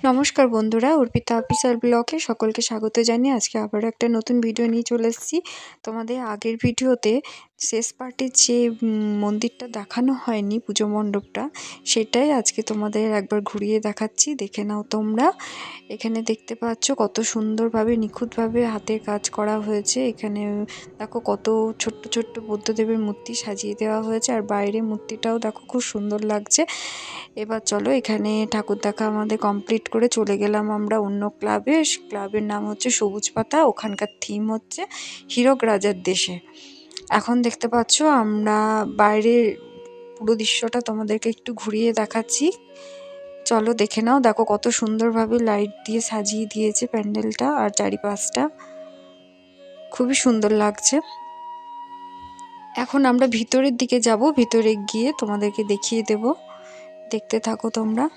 নমস্কার বন্ধুরা, অর্পিতা অফিসিয়াল ব্লগে সকলকে স্বাগত জানিয়ে আজকে আবারও একটা নতুন ভিডিও নিয়ে চলে এসেছি। তোমাদের আগের ভিডিওতে শেষ পার্টে যে মন্দিরটা দেখানো হয়নি, পুজো মণ্ডপটা, সেটাই আজকে তোমাদের একবার ঘুরিয়ে দেখাচ্ছি, দেখে নাও তোমরা। এখানে দেখতে পাচ্ছ কত সুন্দরভাবে নিখুঁতভাবে হাতের কাজ করা হয়েছে। এখানে দেখো কত ছোট্ট ছোট্ট বুদ্ধদেবের মূর্তি সাজিয়ে দেওয়া হয়েছে, আর বাইরে মূর্তিটাও দেখো খুব সুন্দর লাগছে। এবার চলো, এখানে ঠাকুর দেখা আমাদের কমপ্লিট করে চলে গেলাম আমরা অন্য ক্লাবে। ক্লাবের নাম হচ্ছে সবুজ পাতা, ওখানকার থিম হচ্ছে হীরক রাজার দেশে। এখন দেখতে পাচ্ছ আমরা বাইরের পুরো দৃশ্যটা তোমাদেরকে একটু ঘুরিয়ে দেখাচ্ছি, চলো দেখে নাও। দেখো কত সুন্দরভাবে লাইট দিয়ে সাজিয়ে দিয়েছে প্যান্ডেলটা, আর চারিপাশটা খুবই সুন্দর লাগছে। এখন আমরা ভিতরের দিকে যাব, ভিতরে গিয়ে তোমাদেরকে দেখিয়ে দেব, দেখতে থাকো তোমরা।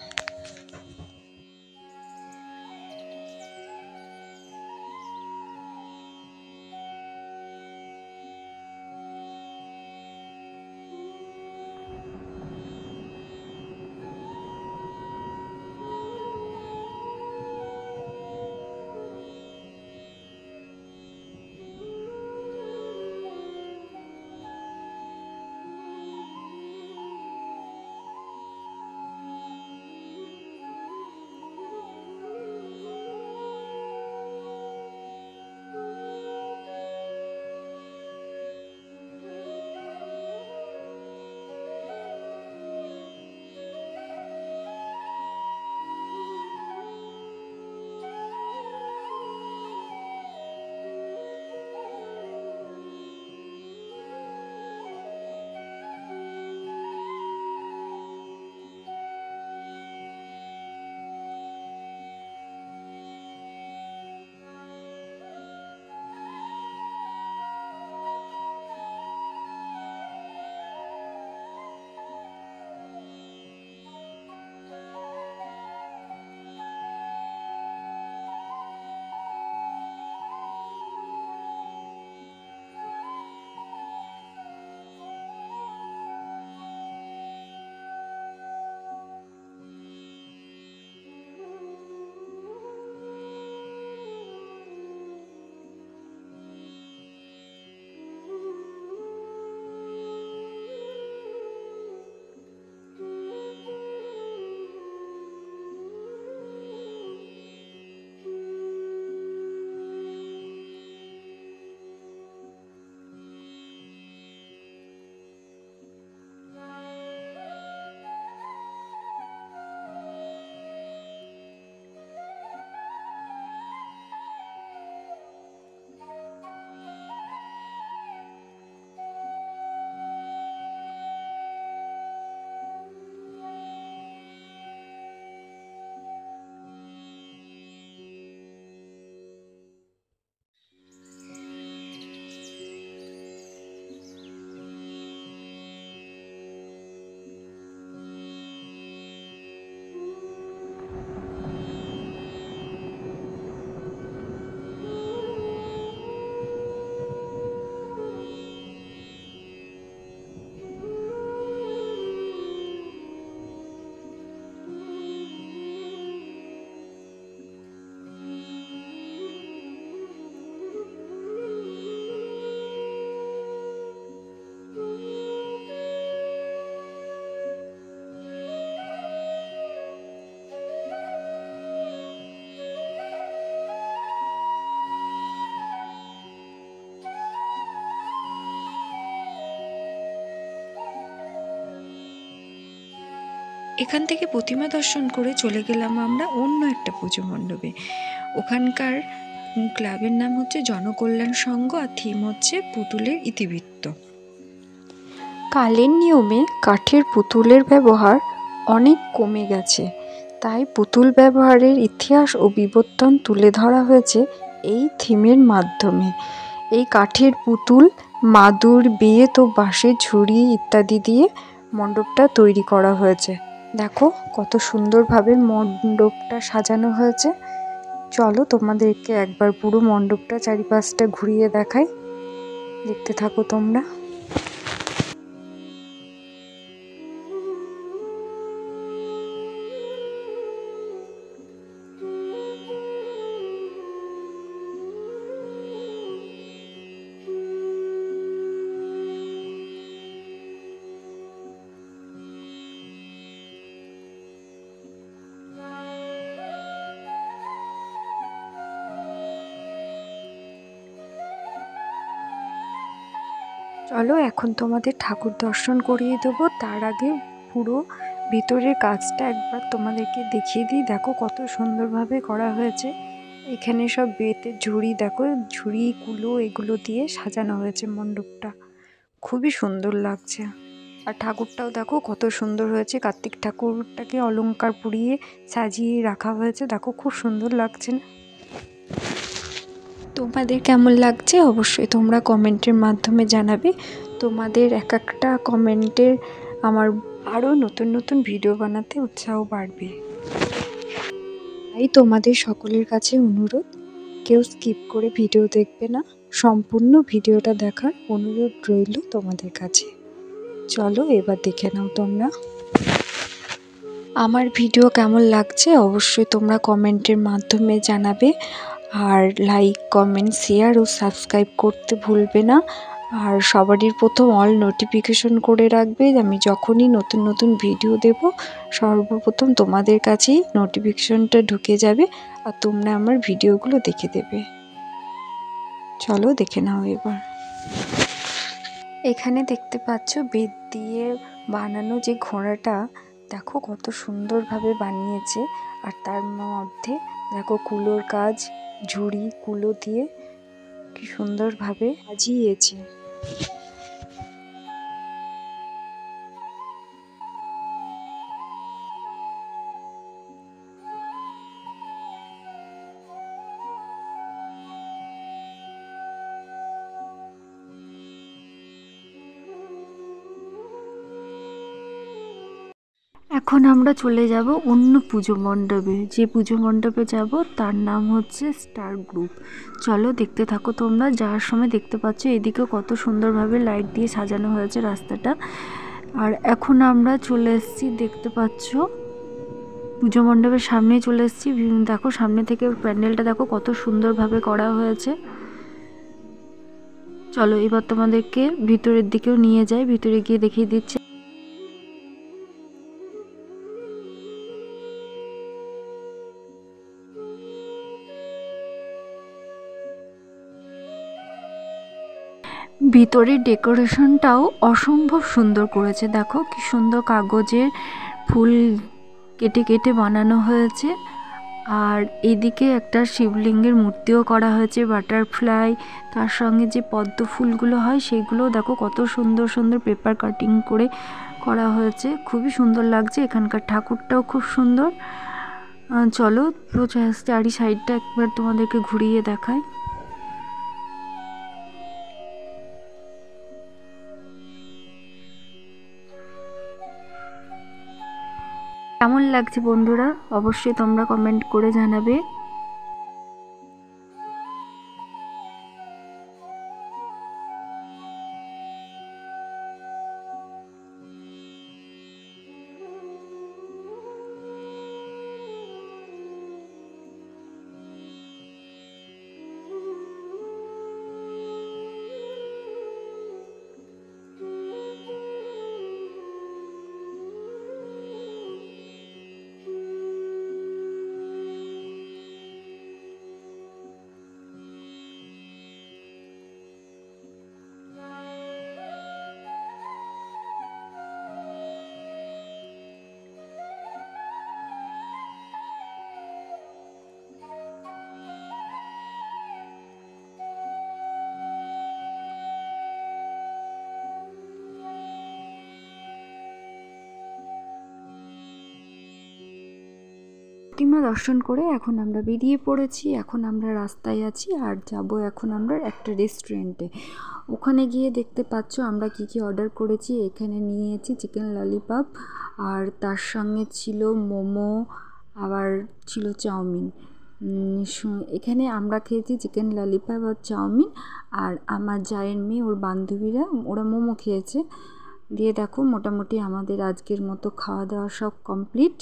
এখান থেকে প্রতিমা দর্শন করে চলে গেলাম আমরা অন্য একটা পুজো মণ্ডপে। ওখানকার ক্লাবের নাম হচ্ছে জনকল্যাণ সংঘ, আর থিম হচ্ছে পুতুলের ইতিবৃত্ত। কালের নিয়মে কাঠের পুতুলের ব্যবহার অনেক কমে গেছে, তাই পুতুল ব্যবহারের ইতিহাস ও বিবর্তন তুলে ধরা হয়েছে এই থিমের মাধ্যমে। এই কাঠের পুতুল মাদুর, বেত ও বাঁশের ঝুড়ি ইত্যাদি দিয়ে মণ্ডপটা তৈরি করা হয়েছে। দেখো কত সুন্দরভাবে মণ্ডপটা সাজানো হয়েছে। চলো তোমাদেরকে একবার পুরো মণ্ডপটা চারিপাশটা ঘুরিয়ে দেখাই, দেখতে থাকো তোমরা। চলো এখন তোমাদের ঠাকুর দর্শন করিয়ে দেবো। তার আগে পুরো ভিতরের কাজটা একবার তোমাদেরকে দেখিয়ে দিই। দেখো কত সুন্দরভাবে করা হয়েছে। এখানে সব বেতের ঝুড়ি, দেখো ঝুড়ি কুলো এগুলো দিয়ে সাজানো হয়েছে মণ্ডপটা, খুবই সুন্দর লাগছে। আর ঠাকুরটাও দেখো কত সুন্দর হয়েছে, কার্তিক ঠাকুরটাকে অলংকার পরিয়ে সাজিয়ে রাখা হয়েছে, দেখো খুব সুন্দর লাগছে না? তোমাদের কেমন লাগছে অবশ্যই তোমরা কমেন্টের মাধ্যমে জানাবে। তোমাদের এক একটা কমেন্টের আমার আরও নতুন নতুন ভিডিও বানাতে উৎসাহ বাড়বে। তাই তোমাদের সকলের কাছে অনুরোধ, কেউ স্কিপ করে ভিডিও দেখবে না, সম্পূর্ণ ভিডিওটা দেখার অনুরোধ রইল তোমাদের কাছে। চলো এবার দেখে নাও তোমরা। আমার ভিডিও কেমন লাগছে অবশ্যই তোমরা কমেন্টের মাধ্যমে জানাবে। আর লাইক, কমেন্ট, শেয়ার ও সাবস্ক্রাইব করতে ভুলবে না। আর সবারই প্রথম অল নোটিফিকেশন করে রাখবে। আমি যখনই নতুন নতুন ভিডিও দেব সর্বপ্রথম তোমাদের কাছেই নোটিফিকেশনটা ঢুকে যাবে আর তোমরা আমার ভিডিওগুলো দেখে দেবে। চলো দেখে নাও এবার। এখানে দেখতে পাচ্ছ বেত দিয়ে বানানো যে ঘোড়াটা, দেখো কত সুন্দরভাবে বানিয়েছে। আর তার মধ্যে দেখো কুলোর কাজ, ঝুড়ি কুলো দিয়ে কি সুন্দরভাবে সাজিয়েছে। এখন আমরা চলে যাব অন্য পুজো মণ্ডপে। যে পুজো মণ্ডপে যাব তার নাম হচ্ছে স্টার গ্রুপ। চলো দেখতে থাকো তোমরা। যাওয়ার সময় দেখতে পাচ্ছ এদিকে কত সুন্দরভাবে লাইট দিয়ে সাজানো হয়েছে রাস্তাটা। আর এখন আমরা চলে এসেছি, দেখতে পাচ্ছ পুজো মণ্ডপের সামনেই চলে এসেছি। দেখো সামনে থেকে প্যান্ডেলটা দেখো কত সুন্দরভাবে করা হয়েছে। চলো এবার তোমাদেরকে ভিতরের দিকেও নিয়ে যাই, ভিতরে গিয়ে দেখিয়ে দিচ্ছি। ভিতরের ডেকোরেশনটাও অসম্ভব সুন্দর করেছে। দেখো কি সুন্দর কাগজের ফুল কেটে কেটে বানানো হয়েছে। আর এদিকে একটা শিবলিঙ্গের মূর্তিও করা হয়েছে, বাটারফ্লাই, তার সঙ্গে যে পদ্ম ফুলগুলো হয় সেইগুলোও দেখো কত সুন্দর সুন্দর পেপার কাটিং করে করা হয়েছে, খুবই সুন্দর লাগছে। এখানকার ঠাকুরটাও খুব সুন্দর। চলো পুরো চারি সাইডটা একবার তোমাদেরকে ঘুরিয়ে দেখাই। কেমন লাগছে বন্ধুরা অবশ্যই তোমরা কমেন্ট করে জানাবে। প্রতিমা দর্শন করে এখন আমরা বেরিয়ে পড়েছি। এখন আমরা রাস্তায় আছি আর যাব এখন আমরা একটা রেস্টুরেন্টে। ওখানে গিয়ে দেখতে পাচ্ছ আমরা কি কি অর্ডার করেছি। এখানে নিয়েছি চিকেন ললিপপ, আর তার সঙ্গে ছিল মোমো, আবার ছিল চাউমিন। এখানে আমরা খেয়েছি চিকেন ললিপপ আর চাউমিন, আর আমার জায়ের মেয়ে ওর বান্ধবীরা ওরা মোমো খেয়েছে। দিয়ে দেখো মোটামুটি আমাদের আজকের মতো খাওয়া দাওয়া সব কমপ্লিট।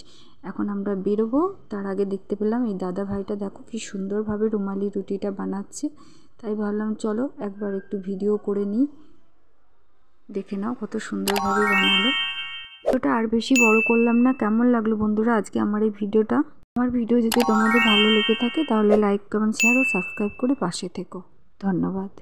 এখন আমরা বেরোবো। তার আগে দেখতে পেলাম এই দাদা ভাইটা দেখো কি সুন্দরভাবে রুমালি রুটিটা বানাচ্ছে, তাই ভাবলাম চলো একবার একটু ভিডিও করে নিই। দেখে নাও কত সুন্দরভাবে বানালো। ভিডিওটা আর বেশি বড় করলাম না। কেমন লাগলো বন্ধুরা আজকে আমার এই ভিডিওটা? আমার ভিডিও যদি তোমাদের ভালো লেগে থাকে তাহলে লাইক, কমেন্ট, শেয়ার ও সাবস্ক্রাইব করে পাশে থেকো। ধন্যবাদ।